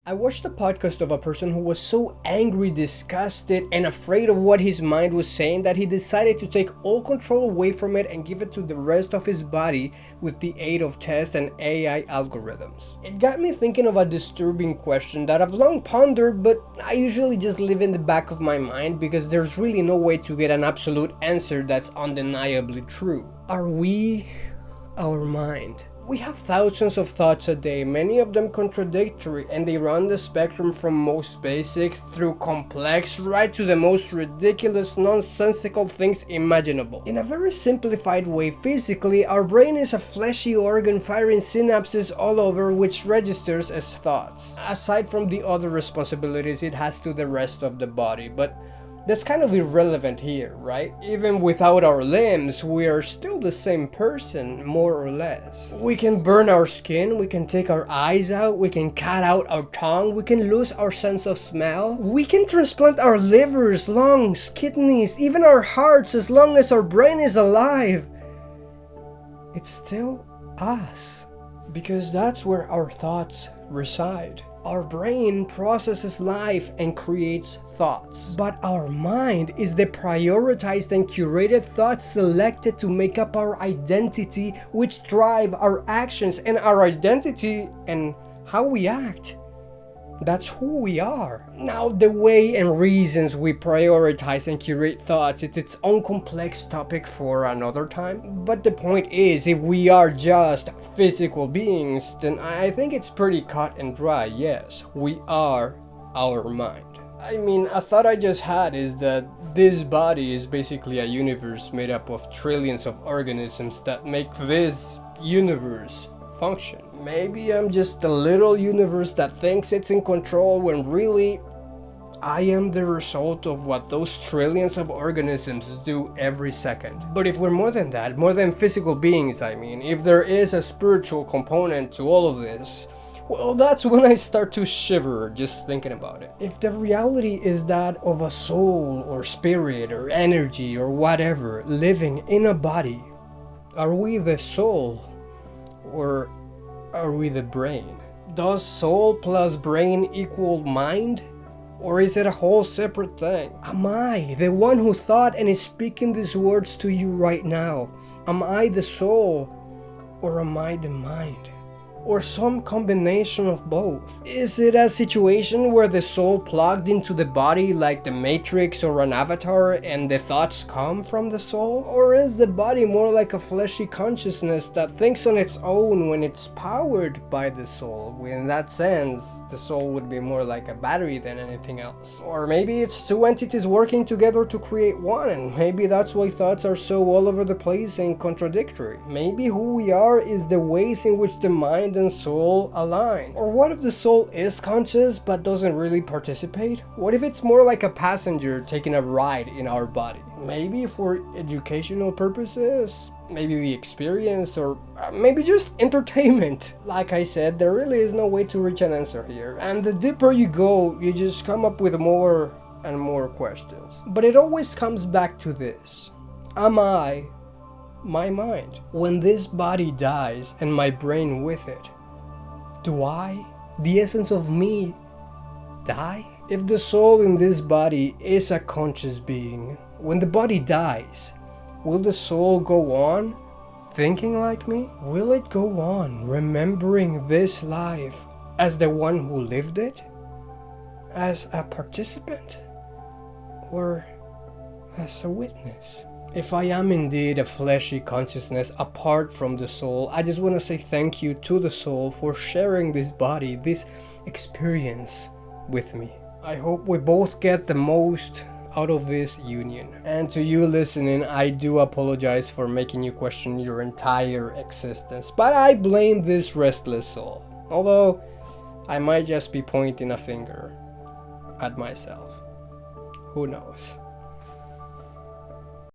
I watched a podcast of a person who was so angry, disgusted, and afraid of what his mind was saying that he decided to take all control away from it and give it to the rest of his body with the aid of tests and AI algorithms. It got me thinking of a disturbing question that I've long pondered, but I usually just leave in the back of my mind because there's really no way to get an absolute answer that's undeniably true. Are we our mind? We have thousands of thoughts a day, many of them contradictory, and they run the spectrum from most basic through complex right to the most ridiculous, nonsensical things imaginable. In a very simplified way, physically, our brain is a fleshy organ firing synapses all over which registers as thoughts, aside from the other responsibilities it has to the rest of the body, but that's kind of irrelevant here, right? Even without our limbs, we are still the same person, more or less. We can burn our skin, we can take our eyes out, we can cut out our tongue, we can lose our sense of smell. We can transplant our livers, lungs, kidneys, even our hearts as long as our brain is alive. It's still us. Because that's where our thoughts reside. Our brain processes life and creates thoughts. But our mind is the prioritized and curated thoughts selected to make up our identity, which drive our actions, and our identity and how we act. That's who we are. Now, the way and reasons we prioritize and curate thoughts, it's its own complex topic for another time. But the point is, if we are just physical beings, then I think it's pretty cut and dry. Yes, we are our mind. I mean, a thought I just had is that this body is basically a universe made up of trillions of organisms that make this universe function. Maybe I'm just a little universe that thinks it's in control when really I am the result of what those trillions of organisms do every second. But if we're more than that, more than physical beings, I mean, if there is a spiritual component to all of this, well, that's when I start to shiver just thinking about it. If the reality is that of a soul or spirit or energy or whatever living in a body, are we the soul? Or are we the brain? Does soul plus brain equal mind? Or is it a whole separate thing? Am I the one who thought and is speaking these words to you right now? Am I the soul? Or am I the mind? Or some combination of both? Is it a situation where the soul plugged into the body like the Matrix or an avatar and the thoughts come from the soul? Or is the body more like a fleshy consciousness that thinks on its own when it's powered by the soul? In that sense, the soul would be more like a battery than anything else. Or maybe it's two entities working together to create one, and maybe that's why thoughts are so all over the place and contradictory. Maybe who we are is the ways in which the mind and soul align. Or what if the soul is conscious but doesn't really participate? What if it's more like a passenger taking a ride in our body? Maybe for educational purposes, maybe the experience, or maybe just entertainment. Like I said, there really is no way to reach an answer here, and the deeper you go, you just come up with more and more questions. But it always comes back to this: am I my mind? When this body dies and my brain with it, do I, the essence of me, die? If the soul in this body is a conscious being, when the body dies, will the soul go on thinking like me? Will it go on remembering this life as the one who lived it? As a participant? Or as a witness? If I am indeed a fleshy consciousness apart from the soul, I just want to say thank you to the soul for sharing this body, this experience with me. I hope we both get the most out of this union. And to you listening, I do apologize for making you question your entire existence, but I blame this restless soul. Although, I might just be pointing a finger at myself. Who knows?